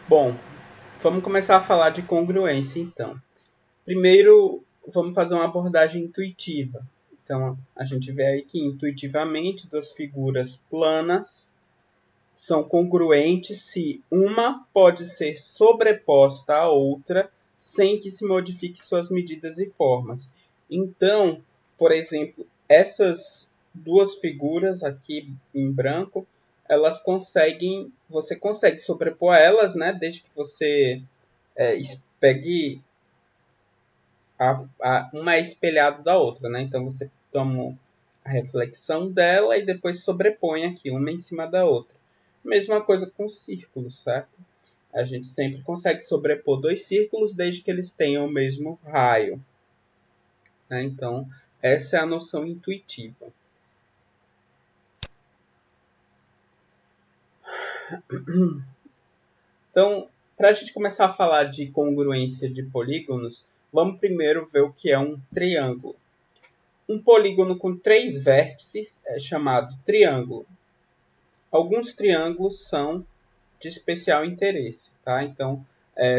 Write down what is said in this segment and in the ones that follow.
Bom, vamos começar a falar de congruência, então. Primeiro, vamos fazer uma abordagem intuitiva. Então, a gente vê aí que intuitivamente duas figuras planas são congruentes se uma pode ser sobreposta à outra sem que se modifique suas medidas e formas. Então, por exemplo, essas duas figuras aqui em branco, você consegue sobrepor elas, né, desde que você pegue uma é espelhado da outra, né? Então você toma a reflexão dela e depois sobrepõe aqui uma em cima da outra. Mesma coisa com círculos, certo? A gente sempre consegue sobrepor dois círculos desde que eles tenham o mesmo raio, né? Então essa é a noção intuitiva. Então, para a gente começar a falar de congruência de polígonos, vamos primeiro ver o que é um triângulo. Um polígono com três vértices é chamado triângulo. Alguns triângulos são de especial interesse, tá? Então,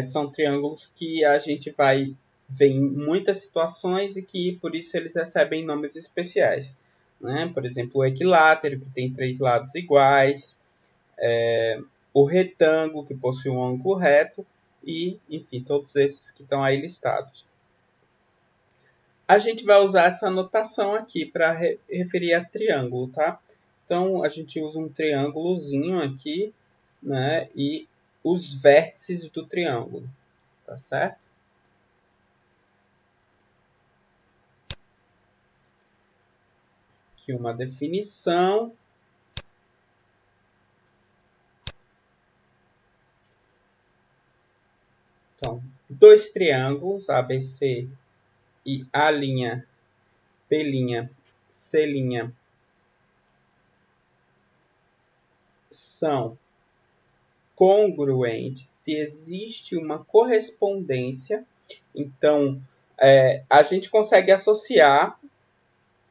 são triângulos que a gente vai ver em muitas situações e que, por isso, eles recebem nomes especiais, né? Por exemplo, o equilátero, que tem três lados iguais, o retângulo, que possui um ângulo reto, e, enfim, todos esses que estão aí listados. A gente vai usar essa notação aqui para referir a triângulo, tá? Então, a gente usa um triângulozinho aqui, né? E os vértices do triângulo, tá certo? Aqui uma definição. Então, dois triângulos, ABC e A', B', C', são congruentes se existe uma correspondência. Então, a gente consegue associar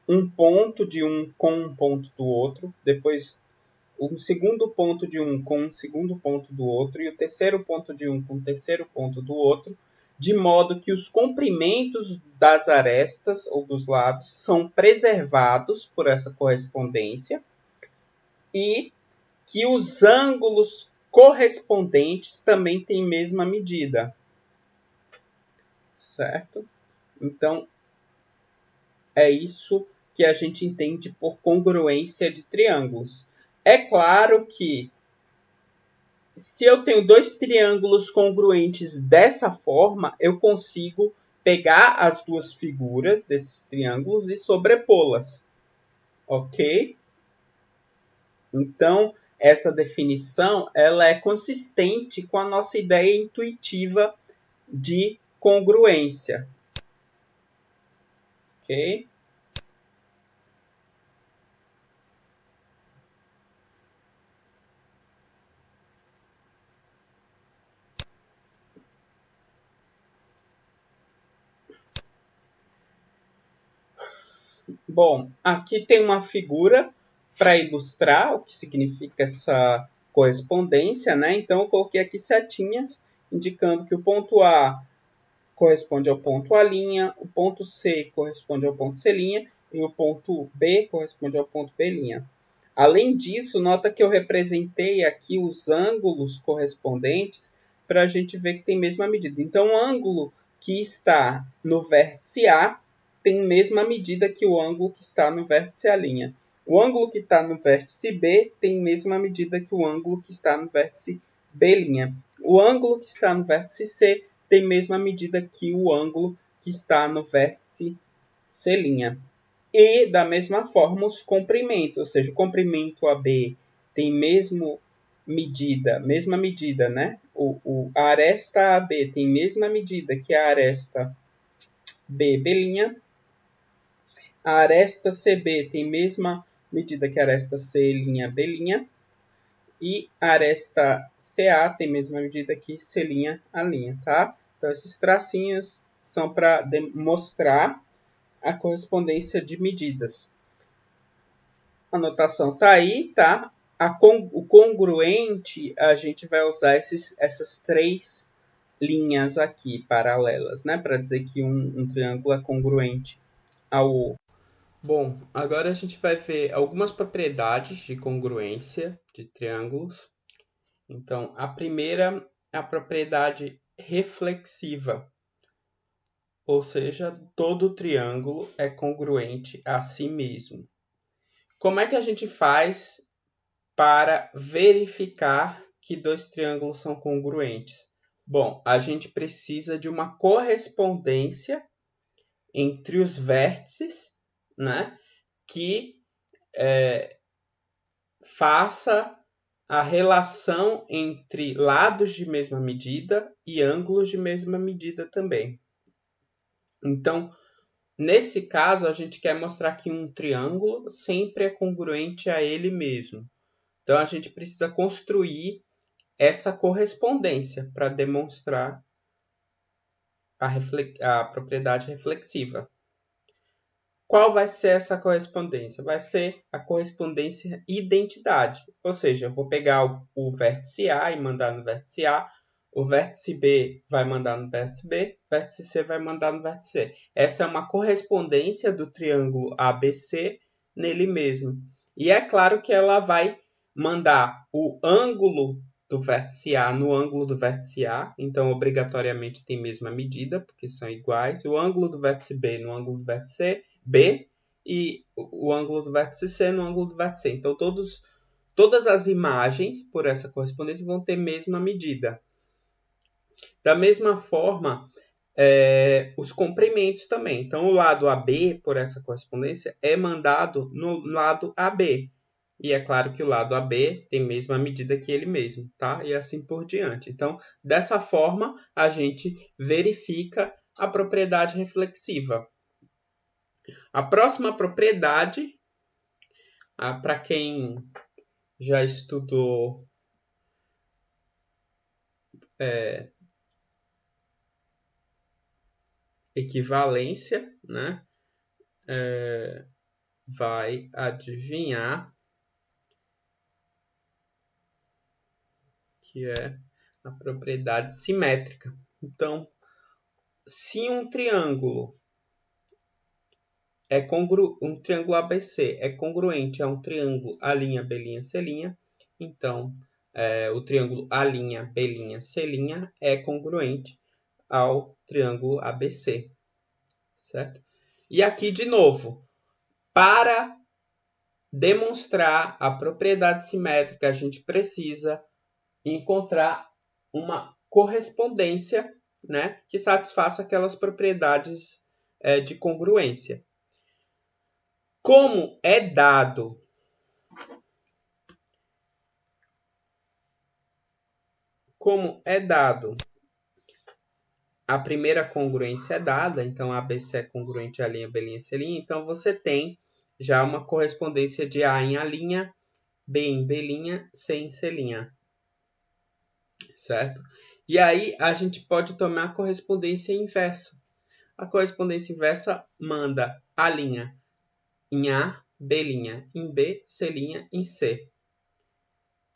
um ponto de um com um ponto do outro, depois um segundo ponto de um com um segundo ponto do outro e o terceiro ponto de um com o terceiro ponto do outro, de modo que os comprimentos das arestas ou dos lados são preservados por essa correspondência e que os ângulos correspondentes também têm mesma medida, certo? Então, é isso que a gente entende por congruência de triângulos. É claro que se eu tenho dois triângulos congruentes dessa forma, eu consigo pegar as duas figuras desses triângulos e sobrepô-las, ok? Então, essa definição ela é consistente com a nossa ideia intuitiva de congruência, ok? Bom, aqui tem uma figura para ilustrar o que significa essa correspondência, né? Então, eu coloquei aqui setinhas indicando que o ponto A corresponde ao ponto A', o ponto C corresponde ao ponto C' e o ponto B corresponde ao ponto B'. Além disso, nota que eu representei aqui os ângulos correspondentes para a gente ver que tem mesma medida. Então, o ângulo que está no vértice A tem mesma medida que o ângulo que está no vértice A'. O ângulo que está no vértice B tem mesma medida que o ângulo que está no vértice B'. O ângulo que está no vértice C tem mesma medida que o ângulo que está no vértice C'. E, da mesma forma, os comprimentos, ou seja, o comprimento AB tem mesma medida, né? A aresta AB tem mesma medida que a aresta B', a aresta CB tem mesma medida que a aresta C', e a aresta CA tem mesma medida que C', A', tá? Então, esses tracinhos são para demonstrar a correspondência de medidas. A notação está aí, tá? o congruente, a gente vai usar essas três linhas aqui paralelas, né? Para dizer que um triângulo é congruente ao outro. Bom, agora a gente vai ver algumas propriedades de congruência de triângulos. Então, a primeira é a propriedade reflexiva, ou seja, todo triângulo é congruente a si mesmo. Como é que a gente faz para verificar que dois triângulos são congruentes? Bom, a gente precisa de uma correspondência entre os vértices, né, que faça a relação entre lados de mesma medida e ângulos de mesma medida também. Então, nesse caso, a gente quer mostrar que um triângulo sempre é congruente a ele mesmo. Então, a gente precisa construir essa correspondência para demonstrar a propriedade reflexiva. Qual vai ser essa correspondência? Vai ser a correspondência identidade. Ou seja, eu vou pegar o vértice A e mandar no vértice A, o vértice B vai mandar no vértice B, o vértice C vai mandar no vértice C. Essa é uma correspondência do triângulo ABC nele mesmo. E é claro que ela vai mandar o ângulo do vértice A no ângulo do vértice A, então obrigatoriamente tem mesma medida, porque são iguais. O ângulo do vértice B no ângulo do vértice C, B, e o ângulo do vértice C no ângulo do vértice C. Então, todas as imagens por essa correspondência vão ter mesma medida. Da mesma forma, os comprimentos também. Então, o lado AB, por essa correspondência, é mandado no lado AB. E é claro que o lado AB tem a mesma medida que ele mesmo, tá? E assim por diante. Então, dessa forma, a gente verifica a propriedade reflexiva. A próxima propriedade, para quem já estudou equivalência, né? Vai adivinhar que é a propriedade simétrica. Então, se um triângulo um triângulo ABC é congruente a um triângulo A'B', C', então o triângulo A'B', C' é congruente ao triângulo ABC, certo? E aqui, de novo, para demonstrar a propriedade simétrica, a gente precisa encontrar uma correspondência, né, que satisfaça aquelas propriedades de congruência. Como é dado a primeira congruência é dada, então ABC é congruente a A'B', C', então você tem já uma correspondência de A em A', B em B', C em C', certo? E aí a gente pode tomar a correspondência inversa. A correspondência inversa manda A' em A, B' em B, C' em C.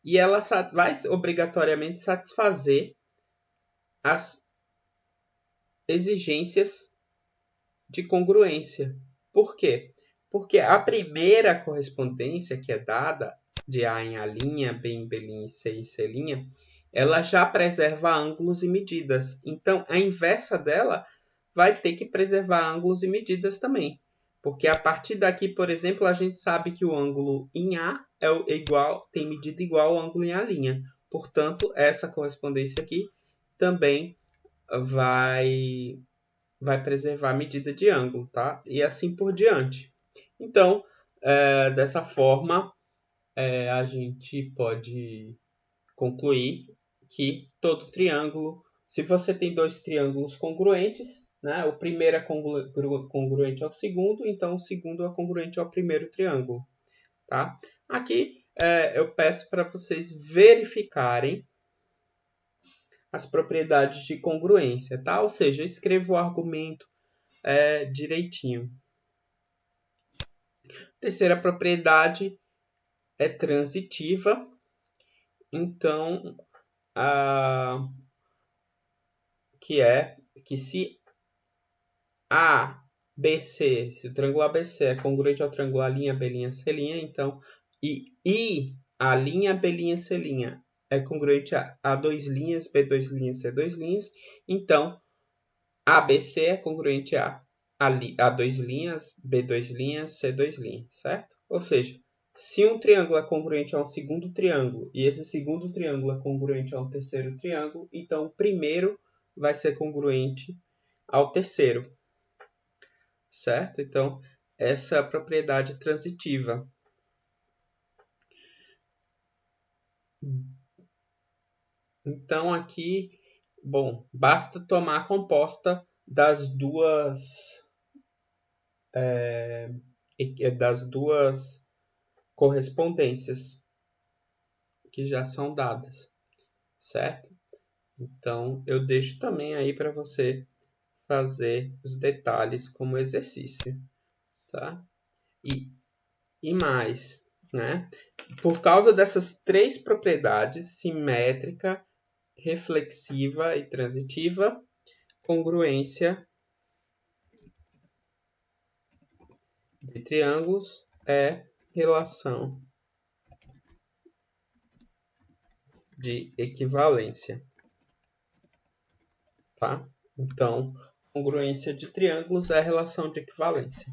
E ela vai obrigatoriamente satisfazer as exigências de congruência. Por quê? Porque a primeira correspondência que é dada de A em A', B em B', C em C', ela já preserva ângulos e medidas. Então, a inversa dela vai ter que preservar ângulos e medidas também. Porque a partir daqui, por exemplo, a gente sabe que o ângulo em A tem medida igual ao ângulo em A'. Portanto, essa correspondência aqui também vai preservar a medida de ângulo, tá? E assim por diante. Então, dessa forma, a gente pode concluir que todo triângulo, se você tem dois triângulos congruentes, né, o primeiro é congruente ao segundo, então o segundo é congruente ao primeiro triângulo, tá? Aqui eu peço para vocês verificarem as propriedades de congruência, tá? Ou seja, escreva o argumento direitinho. Terceira propriedade é transitiva. Então, que se ABC, se o triângulo ABC é congruente ao triângulo A', B', C', então, e a linha B', C' é congruente a A2', B2', C2', então, ABC é congruente a A2', B2', C2', certo? Ou seja, se um triângulo é congruente a um segundo triângulo e esse segundo triângulo é congruente a um terceiro triângulo, então o primeiro vai ser congruente ao terceiro, certo? Então, essa é a propriedade transitiva. Então, aqui, bom, basta tomar a composta das duas correspondências que já são dadas, certo? Então, eu deixo também aí para você fazer os detalhes como exercício, tá? E mais, né? Por causa dessas três propriedades, simétrica, reflexiva e transitiva, congruência de triângulos é relação de equivalência, tá? Então, congruência de triângulos é relação de equivalência.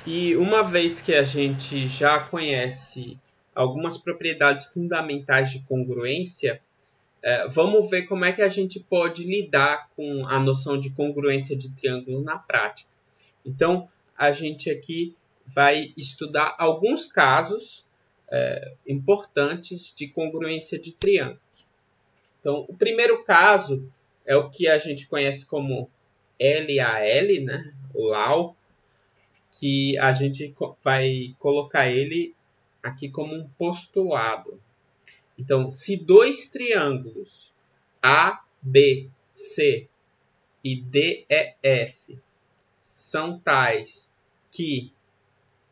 E uma vez que a gente já conhece algumas propriedades fundamentais de congruência, vamos ver como é que a gente pode lidar com a noção de congruência de triângulo na prática. Então, a gente aqui vai estudar alguns casos importantes de congruência de triângulos. Então, o primeiro caso é o que a gente conhece como LAL, né? O LAL, que a gente vai colocar ele aqui como um postulado. Então, se dois triângulos A, B, C e D, E, F são tais que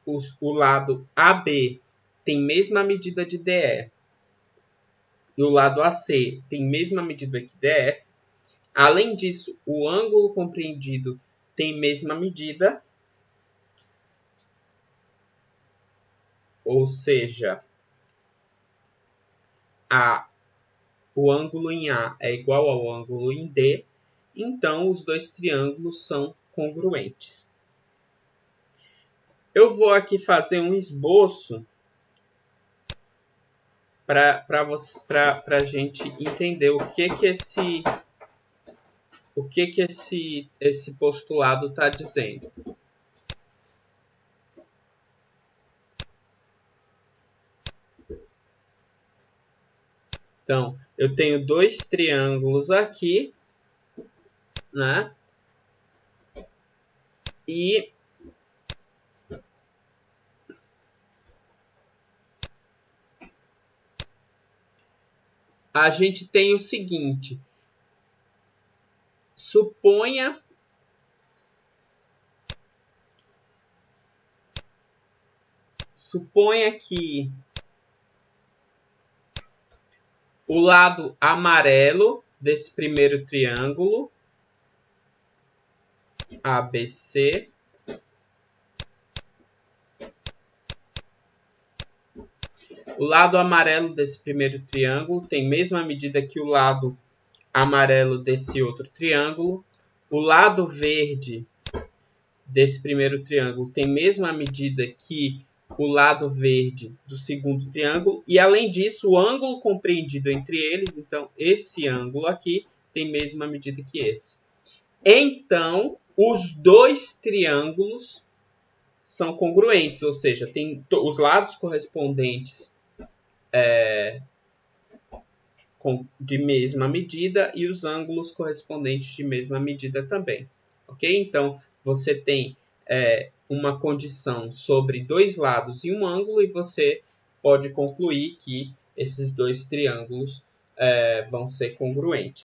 o lado AB tem mesma medida de DE e o lado AC tem mesma medida que DF, além disso, o ângulo compreendido tem mesma medida, ou seja, o ângulo em A é igual ao ângulo em D, então os dois triângulos são congruentes. Eu vou aqui fazer um esboço para a gente entender o que esse postulado está dizendo. Então, eu tenho dois triângulos aqui, né? E a gente tem o seguinte: suponha que o lado amarelo desse primeiro triângulo ABC tem mesma medida que o lado amarelo desse outro triângulo. O lado verde desse primeiro triângulo tem mesma medida que o lado verde do segundo triângulo. E, além disso, o ângulo compreendido entre eles, então, esse ângulo aqui, tem mesma medida que esse. Então, os dois triângulos são congruentes, ou seja, tem os lados correspondentes de mesma medida e os ângulos correspondentes de mesma medida também. Ok? Então, você tem uma condição sobre dois lados e um ângulo, e você pode concluir que esses dois triângulos vão ser congruentes.